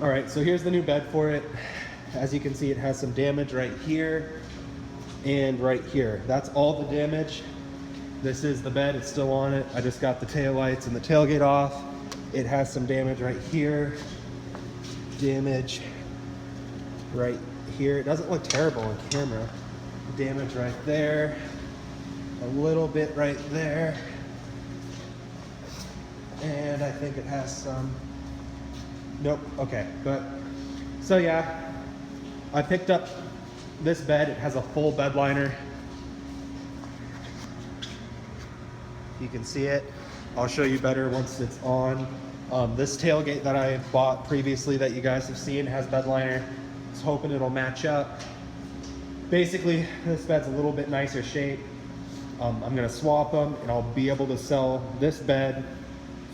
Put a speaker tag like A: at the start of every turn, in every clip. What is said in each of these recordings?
A: All right, so here's the new bed for it. As you can see, it has some damage right here and right here. That's all the damage. This is the bed, it's still on it. I just got the tail lights and the tailgate off. It has some damage right here. Damage right here. It doesn't look terrible on camera. Damage right there. A little bit right there. And I think it has some, nope, okay, but, so yeah, I picked up this bed. It has a full bed liner. You can see it. I'll show you better once it's on. This tailgate that I bought previously that you guys have seen has bed liner. I was hoping it'll match up. Basically, this bed's a little bit nicer shape. I'm gonna swap them and I'll be able to sell this bed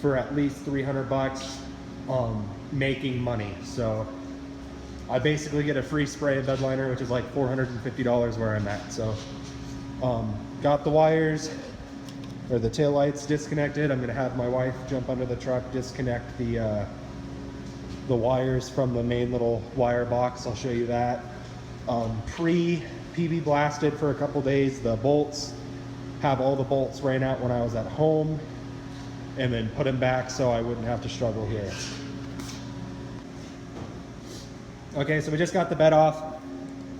A: for at least 300 bucks, making money. So I basically get a free spray of bed liner, which is like $450 where I'm at. So got the wires or the tail lights disconnected. I'm gonna have my wife jump under the truck, disconnect the wires from the main little wire box. I'll show you that. Pre-PB blasted for a couple days. The bolts, have all the bolts ran out when I was at home, and then put them back so I wouldn't have to struggle here. Okay, so we just got the bed off.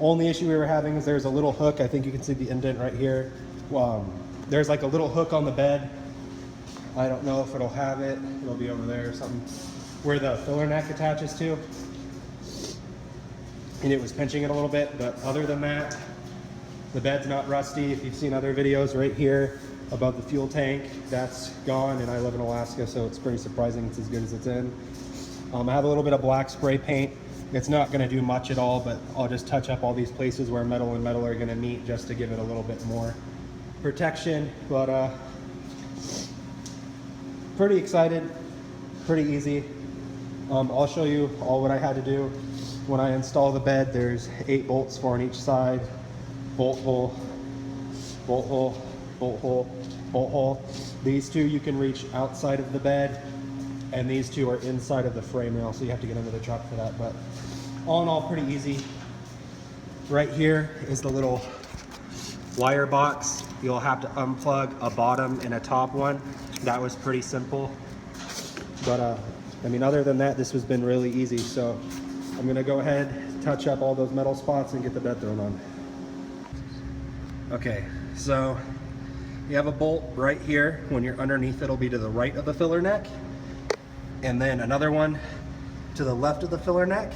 A: Only issue we were having is there's a little hook. I think you can see the indent right here. There's like a little hook on the bed. I don't know if it'll have it. It'll be over there or something, where the filler neck attaches to. And it was pinching it a little bit, but other than that, the bed's not rusty. If you've seen other videos right here above the fuel tank, that's gone, and I live in Alaska, so it's pretty surprising it's as good as it's in. I have a little bit of black spray paint. It's not gonna do much at all, but I'll just touch up all these places where metal and metal are gonna meet just to give it a little bit more protection. But pretty excited, pretty easy. I'll show you all what I had to do. When I install the bed, there's 8 bolts, 4 on each side. Bolt hole, bolt hole, bolt hole, bolt hole. These 2 you can reach outside of the bed, and these 2 are inside of the frame rail, so you have to get under the truck for that. But all in all, pretty easy. Right here is the little wire box. You'll have to unplug a bottom and a top one. That was pretty simple. But I mean, other than that, this has been really easy. So I'm gonna go ahead, touch up all those metal spots and get the bed thrown on. Okay, so you have a bolt right here. When you're underneath, it'll be to the right of the filler neck. And then another one to the left of the filler neck.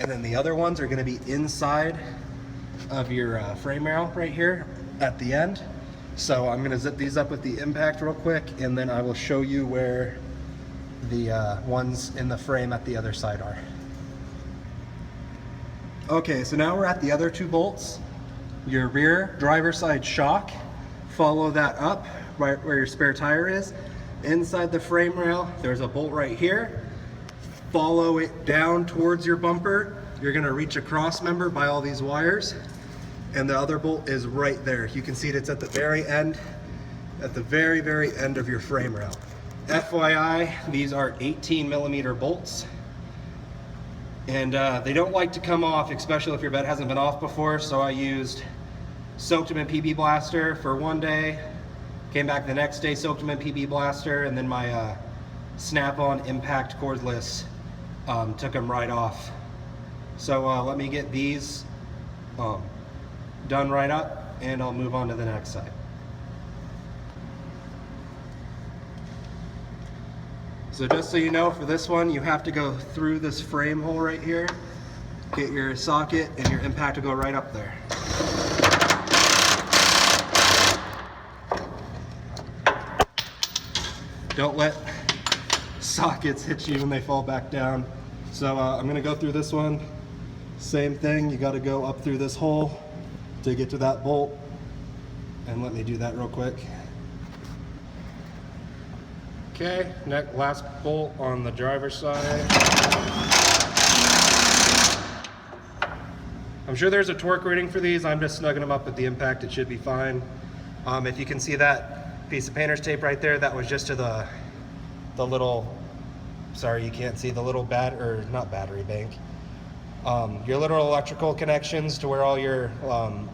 A: And then the other ones are gonna be inside of your frame rail right here at the end. So I'm gonna zip these up with the impact real quick, and then I will show you where the ones in the frame at the other side are. Okay, so now we're at the other 2 bolts. Your rear driver's side shock, follow that up right where your spare tire is. Inside the frame rail, there's a bolt right here. Follow it down towards your bumper. You're gonna reach a cross member by all these wires, and the other bolt is right there. You can see it's at the very end, at the very, very end of your frame rail. FYI, these are 18mm bolts. And they don't like to come off, especially if your bed hasn't been off before. So I soaked them in PB Blaster for one day, came back the next day, soaked them in PB Blaster, and then my snap-on impact cordless took them right off. So let me get these done right up, and I'll move on to the next side. So just so you know, for this one, you have to go through this frame hole right here, get your socket, and your impact to go right up there. Don't let sockets hit you when they fall back down. So I'm gonna go through this one. Same thing, you gotta go up through this hole to get to that bolt. And let me do that real quick. Okay, last bolt on the driver's side. I'm sure there's a torque rating for these. I'm just snugging them up with the impact. It should be fine. If you can see that piece of painter's tape right there, that was just to the little sorry you can't see the little not battery bank. Your little electrical connections to where all your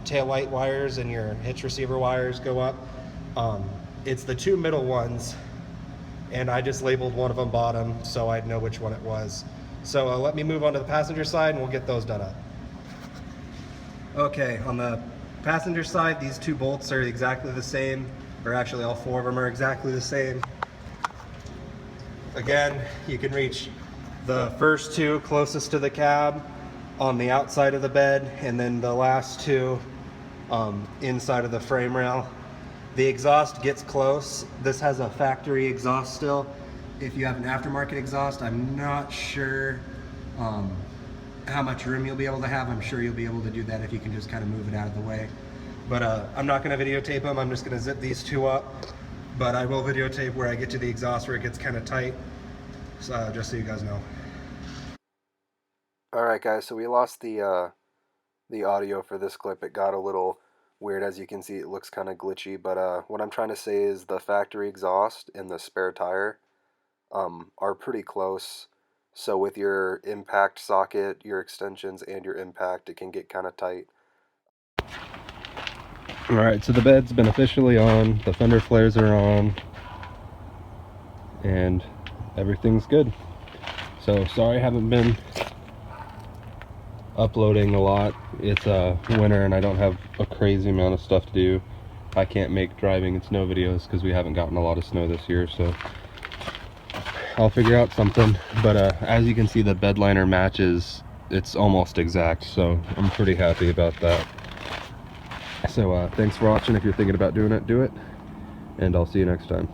A: tail light wires and your hitch receiver wires go up. It's the two middle ones, and I just labeled one of them bottom so I'd know which one it was. So let me move on to the passenger side and we'll get those done up. Okay, on the passenger side, these two bolts are exactly the same, or actually all four of them are exactly the same. Again, you can reach the first two closest to the cab on the outside of the bed, and then the last two inside of the frame rail. The exhaust gets close. This has a factory exhaust still. If you have an aftermarket exhaust, I'm not sure how much room you'll be able to have. I'm sure you'll be able to do that if you can just kind of move it out of the way. But I'm not going to videotape them. I'm just going to zip these two up. But I will videotape where I get to the exhaust where it gets kind of tight, so, just so you guys know. Alright guys, so we lost the audio for this clip. It got a little weird. As you can see, it looks kind of glitchy, but what I'm trying to say is the factory exhaust and the spare tire are pretty close. So with your impact socket, your extensions, and your impact, it can get kind of tight. Alright, so the bed's been officially on, the fender flares are on, and everything's good. So sorry I haven't been uploading a lot. It's winter and I don't have a crazy amount of stuff to do. I can't make driving and snow videos because we haven't gotten a lot of snow this year, so I'll figure out something. But as you can see, the bed liner matches. It's almost exact, so I'm pretty happy about that. So thanks for watching. If you're thinking about doing it, do it, and I'll see you next time.